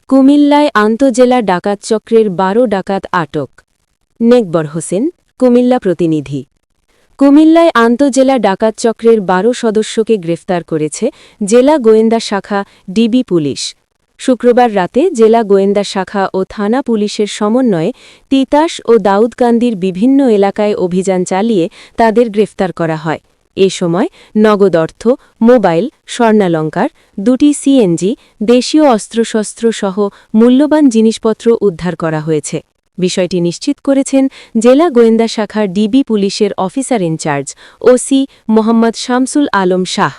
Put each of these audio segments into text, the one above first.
কুমিল্লায় আন্তজেলা ডাকাত চক্রের ১২ ডাকাত আটক। নেকবর হোসেন, কুমিল্লা প্রতিনিধি। কুমিল্লায় আন্তজেলা ডাকাত চক্রের ১২ সদস্যকে গ্রেফতার করেছে জেলা গোয়েন্দা শাখা ডিবি পুলিশ। শুক্রবার রাতে জেলা গোয়েন্দা শাখা ও থানা পুলিশের সমন্বয়ে তিতাস ও দাউদকান্দির বিভিন্ন এলাকায় অভিযান চালিয়ে তাদের গ্রেফতার করা হয়। এ সময় নগদ অর্থ, মোবাইল, স্বর্ণালঙ্কার, ২টি সিএনজি, দেশীয় অস্ত্রশস্ত্র সহ মূল্যবান জিনিসপত্র উদ্ধার করা হয়েছে। বিষয়টি নিশ্চিত করেছেন জেলা গোয়েন্দা শাখার ডিবি পুলিশের officer in charge OC Mohammad Shamsul Alam Shah.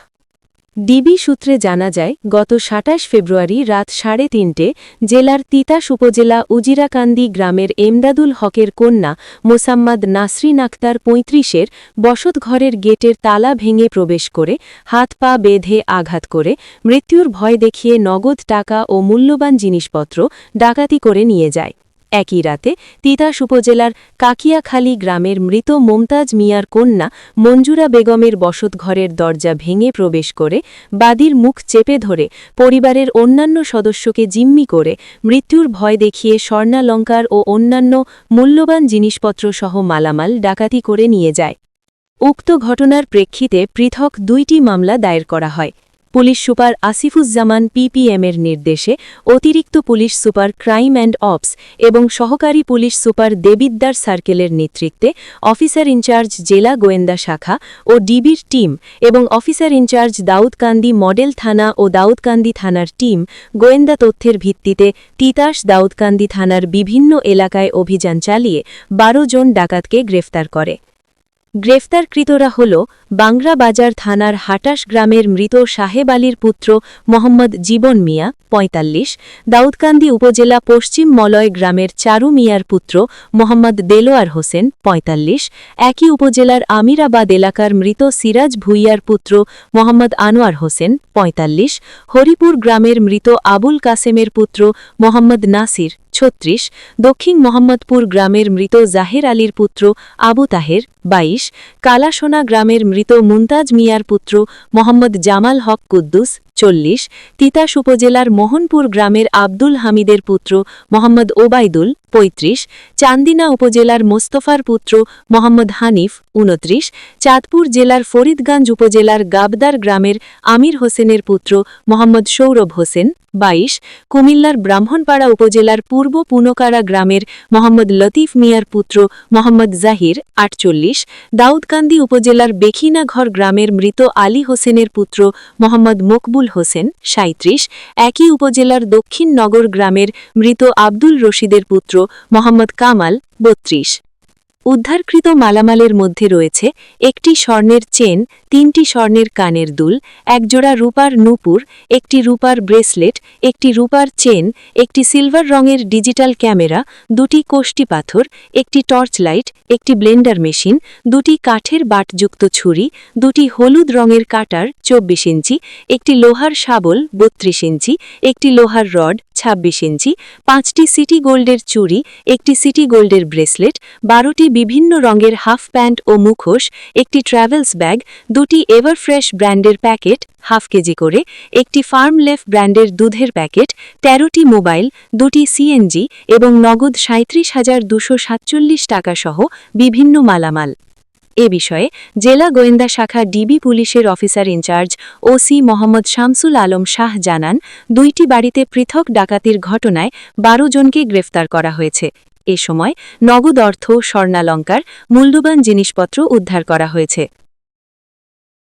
DB সূত্রে জানা যায়, গত ২৭ ফেব্রুয়ারি রাত ৩:৩০ জেলার তিতাস উপজেলা উজিরাকান্দি গ্রামের এমদাদুল হকের কন্যা মোসাম্মদ নাসরিন আক্তার ৩৫-এর বসতঘরের গেটের তালা ভেঙে প্রবেশ করে হাত পা বেঁধে আঘাত করে মৃত্যুর ভয় দেখিয়ে নগদ টাকা ও মূল্যবান জিনিসপত্র ডাকাতি করে নিয়ে যায়। একই রাতে তিতাস উপজেলার কাকিয়াখালী গ্রামের মৃত মোমতাজ মিয়ার কন্যা মঞ্জুরা বেগমের বসতঘরের দরজা ভেঙে প্রবেশ করে বাদীর মুখ চেপে ধরে পরিবারের অন্যান্য সদস্যকে জিম্মি করে মৃত্যুর ভয় দেখিয়ে স্বর্ণালঙ্কার ও অন্যান্য মূল্যবান জিনিসপত্রসহ মালামাল ডাকাতি করে নিয়ে যায়। উক্ত ঘটনার প্রেক্ষিতে পৃথক ২টি মামলা দায়ের করা হয়। পুলিশ সুপার আসিফুজ্জামান পিপিএমের নির্দেশে অতিরিক্ত police super crime and ops এবং সহকারী পুলিশ সুপার দেবিদ্দার সার্কেলের নেতৃত্বে অফিসার ইনচার্জ জেলা গোয়েন্দা শাখা ও ডিবির টিম এবং অফিসার ইনচার্জ দাউদকান্দি মডেল থানা ও দাউদকান্দি থানার টিম গোয়েন্দা তথ্যের ভিত্তিতে তিতাস দাউদকান্দি থানার বিভিন্ন এলাকায় অভিযান চালিয়ে ১২ জন ডাকাতকে গ্রেফতার করে। গ্রেফতারকৃতরা হল বাংরা বাজার থানার হাটাশ গ্রামের মৃত সাহেব আলীর পুত্র মোহাম্মদ জীবন মিয়া ৪৫, দাউদকান্দি উপজেলা পশ্চিম মলয় গ্রামের চারু মিয়ার পুত্র মোহাম্মদ দেলোয়ার হোসেন ৪৫, একই উপজেলার আমিরাবাদ এলাকার মৃত সিরাজ ভুইয়ার পুত্র মোহাম্মদ আনোয়ার হোসেন ৪৫, হরিপুর গ্রামের মৃত আবুল কাসেমের পুত্র মোহাম্মদ নাসির ৩৬, দক্ষিণ মোহাম্মদপুর গ্রামের মৃত জাহের আলীর পুত্র আবু তাহের ২২, কালাসোনা গ্রামের মৃত মুমতাজ মিয়ার পুত্র মোহাম্মদ জামাল হক কুদ্দুস ৪০, তিতাস উপজেলার মোহনপুর গ্রামের আব্দুল হামিদের পুত্র মোহাম্মদ ওবায়দুল ৩৫, চান্দিনা উপজেলার মোস্তফার পুত্র মোহাম্মদ হানিফ ২৯, চাঁদপুর জেলার ফরিদগঞ্জ উপজেলার গাবদার গ্রামের আমির হোসেনের পুত্র মোহাম্মদ সৌরভ হোসেন ২২, কুমিল্লার ব্রাহ্মণপাড়া উপজেলার পূর্ব পুনকারা গ্রামের মোহাম্মদ লতিফ মিয়ার পুত্র মোহাম্মদ জাহির ৪৮, দাউদকান্দি উপজেলার বেখিনাঘর গ্রামের মৃত আলী হোসেনের পুত্র মোহাম্মদ মকবুল হোসেন ৩৭, একই উপজেলার দক্ষিণ নগর গ্রামের মৃত আব্দুল রশিদের পুত্র মোহাম্মদ কামাল ৩২। উদ্ধারকৃত মালামালের মধ্যে রয়েছে একটি স্বর্ণের চেন, ৩টি স্বর্ণের কানের দুল, একজোড়া রূপার নূপুর, একটি রূপার ব্রেসলেট, একটি রূপার চেন, একটি সিলভার রঙের ডিজিটাল ক্যামেরা, ২টি কোষ্টি পাথর, একটি টর্চ লাইট, একটি ব্লেন্ডার মেশিন, ২টি কাঠের বাটযুক্ত ছুরি, ২টি হলুদ রঙের কাটার ২৪ ইঞ্চি, একটি লোহার শাবল ৩২ ইঞ্চি, একটি লোহার রড ২৬ ইঞ্চি, ৫টি সিটি গোল্ডের চুড়ি, একটি সিটি গোল্ডের ব্রেসলেট, ১২টি বিভিন্ন রঙের হাফ প্যান্ট ও মুখোশ, একটি ট্রাভেলস ব্যাগ, ২টি এভারফ্রেশ ব্র্যান্ডের প্যাকেট হাফ কেজি করে, একটি ফার্মলেফ ব্র্যান্ডের দুধের প্যাকেট, ১৩টি মোবাইল, ২টি সিএনজি এবং নগদ ৩৭,২৪৭ টাকা সহ বিভিন্ন মালামাল। এ বিষয়ে জেলা গোয়েন্দা শাখা ডিবি পুলিশের officer in charge OC Mohammad Shamsul Alam Shah জানান, ২টি বাড়িতে পৃথক ডাকাতির ঘটনায় ১২ জনকে গ্রেফতার করা হয়েছে। এ সময় নগদ অর্থ, স্বর্ণালঙ্কার, মূল্যবান জিনিসপত্র উদ্ধার করা হয়েছে।